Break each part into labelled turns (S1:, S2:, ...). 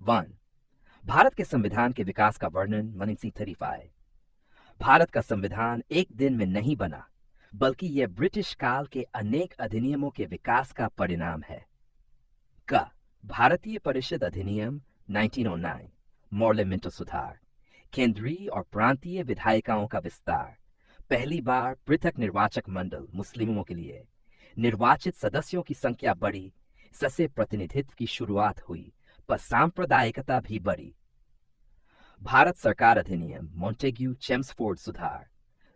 S1: 1. भारत के संविधान के विकास का वर्णन 1935। भारत का संविधान एक दिन में नहीं बना, बल्कि यह ब्रिटिश काल के अनेक अधिनियमों के विकास का परिणाम है। क. भारतीय परिषद अधिनियम 1909, मॉर्ले मिंटो सुधार, केंद्रीय और प्रांतीय विधायिकाओं का विस्तार, पहली बार पृथक निर्वाचक मंडल मुस्लिमों के लिए, निर्वाचित सदस्यों की संख्या बढ़ी, सस्य प्रतिनिधित्व की शुरुआत हुई, पर सांप्रदायिकता भी बढ़ी। भारत सरकार अधिनियम मॉन्टेग्यू चेम्सफोर्ड सुधार,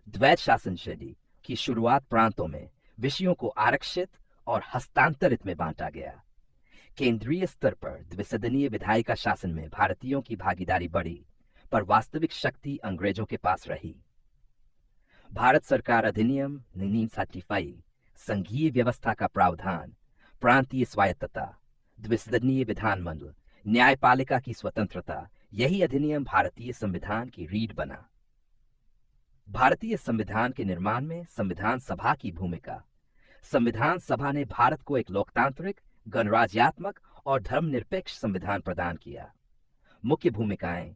S1: द्वैध शासन शैली की शुरुआत, प्रांतों में विषयों को आरक्षित और हस्तांतरित में बांटा गया। केंद्रीय स्तर पर द्विसदनीय विधायिका शासन में भारतीयों की भागीदारी बढ़ी, पर वास्तविक शक्ति अंग्रेजों के पास रही। भारत सरकार अधिनियम 1935, संघीय व्यवस्था का प्रावधान, प्रांतीय स्वायत्तता, द्विसदनीय विधानमंडल, न्यायपालिका की स्वतंत्रता, यही अधिनियम भारतीय संविधान की रीढ़ बना। भारतीय संविधान के निर्माण में संविधान सभा की भूमिका। संविधान सभा ने भारत को एक लोकतांत्रिक, गणराज्यात्मक और धर्मनिरपेक्ष संविधान प्रदान किया। मुख्य भूमिकाएं: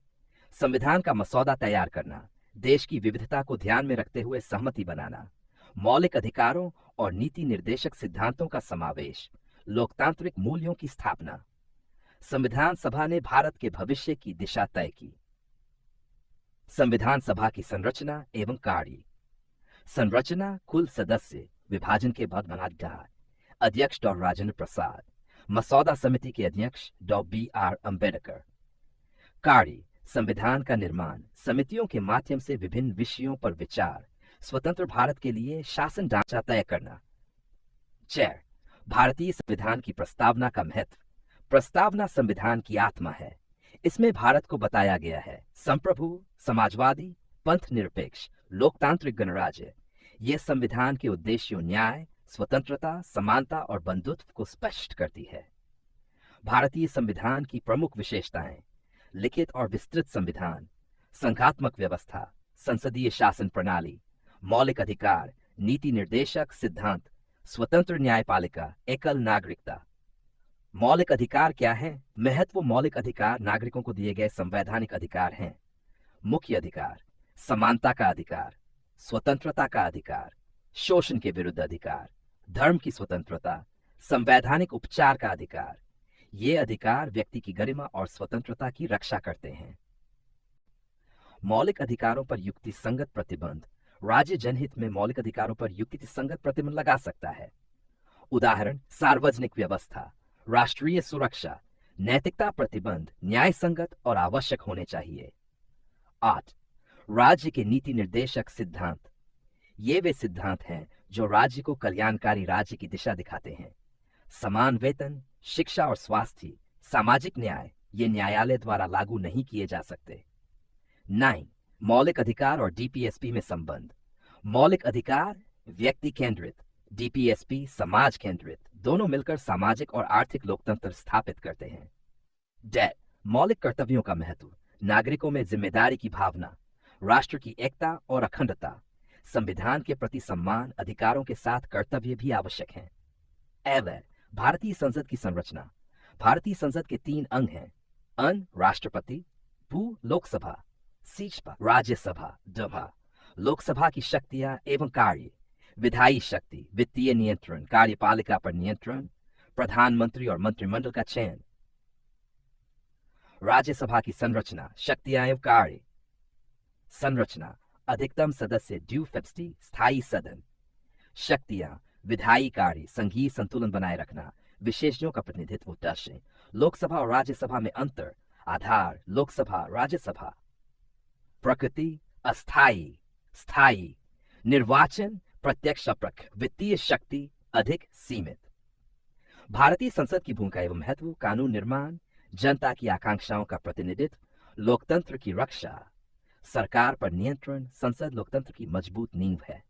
S1: संविधान का मसौदा तैयार करना, देश की विविधता को ध्यान में रखते हुए सहमति बनाना, मौलिक अधिकारों और नीति निर्देशक सिद्धांतों का समावेश, लोकतांत्रिक मूल्यों की स्थापना। संविधान सभा ने भारत के भविष्य की दिशा तय की। संविधान सभा की संरचना एवं कार्य। संरचना: कुल सदस्य, विभाजन के बाद बनाधार, अध्यक्ष डॉ राजेंद्र प्रसाद, मसौदा समिति के अध्यक्ष डॉ B.R. अम्बेडकर। कार्य: संविधान का निर्माण, समितियों के माध्यम से विभिन्न विषयों पर विचार, स्वतंत्र भारत के लिए शासन ढांचा तय करना। चेयर: भारतीय संविधान की प्रस्तावना का महत्व। प्रस्तावना संविधान की आत्मा है। इसमें भारत को बताया गया है संप्रभु, समाजवादी, पंथ निरपेक्ष, लोकतांत्रिक गणराज्य। यह संविधान के उद्देश्यों न्याय, स्वतंत्रता, समानता और बंधुत्व को स्पष्ट करती है। भारतीय संविधान की प्रमुख विशेषताएं: लिखित और विस्तृत संविधान, संघात्मक व्यवस्था, संसदीय शासन प्रणाली, मौलिक अधिकार, नीति निर्देशक सिद्धांत, स्वतंत्र न्यायपालिका, एकल नागरिकता। मौलिक अधिकार क्या है? महत्व: मौलिक अधिकार नागरिकों को दिए गए संवैधानिक अधिकार हैं। मुख्य अधिकार: समानता का अधिकार, स्वतंत्रता का अधिकार, शोषण के विरुद्ध अधिकार, धर्म की स्वतंत्रता, संवैधानिक उपचार का अधिकार। ये अधिकार व्यक्ति की गरिमा और स्वतंत्रता की रक्षा करते हैं। मौलिक अधिकारों पर युक्तिसंगत प्रतिबंध। राज्य जनहित में मौलिक अधिकारों पर युक्तिसंगत प्रतिबंध लगा सकता है। उदाहरण: सार्वजनिक व्यवस्था, राष्ट्रीय सुरक्षा, नैतिकता प्रतिबंध न्याय संगत और आवश्यक होने चाहिए। 8. राज्य के नीति निर्देशक सिद्धांत। ये वे सिद्धांत हैं जो राज्य को कल्याणकारी राज्य की दिशा दिखाते हैं। समान वेतन, शिक्षा और स्वास्थ्य, सामाजिक न्याय, ये न्यायालय द्वारा लागू नहीं किए जा सकते। 9. मौलिक अधिकार और डीपीएसपी में संबंध। मौलिक अधिकार व्यक्ति केंद्रित, डीपीएसपी समाज केंद्रित, दोनों मिलकर सामाजिक और आर्थिक लोकतंत्र स्थापित करते हैं। 10. मौलिक कर्तव्यों का महत्व। नागरिकों में जिम्मेदारी की भावना, राष्ट्र की एकता और अखंडता, संविधान के प्रति सम्मान, अधिकारों के साथ कर्तव्य भी आवश्यक हैं। 11. भारतीय संसद की संरचना। भारतीय संसद के 3 अंग हैं: अन राष्ट्रपति, भू लोकसभा, सीचपा राज्यसभा, डभा। लोकसभा की शक्तियां एवं कार्य: विधायी शक्ति, वित्तीय नियंत्रण, कार्यपालिका पर नियंत्रण, प्रधानमंत्री और मंत्रिमंडल का चयन। राज्यसभा की संरचना, शक्तियां एवं कार्य। संरचना: अधिकतम सदस्य ड्यू 50, स्थायी सदन। शक्तियां: विधायी कार्य, संघीय संतुलन बनाए रखना, विशेषज्ञों का प्रतिनिधित्व उद्देश्य। लोकसभा और राज्यसभा में अंतर। आधार: लोकसभा, राज्यसभा। प्रकृति: अस्थायी, स्थायी। निर्वाचन: प्रत्यक्ष, अप्रत्यक्ष। वित्तीय शक्ति: अधिक, सीमित। भारतीय संसद की भूमिका एवं महत्व। कानून निर्माण, जनता की आकांक्षाओं का प्रतिनिधित्व, लोकतंत्र की रक्षा, सरकार पर नियंत्रण। संसद लोकतंत्र की मजबूत नींव है।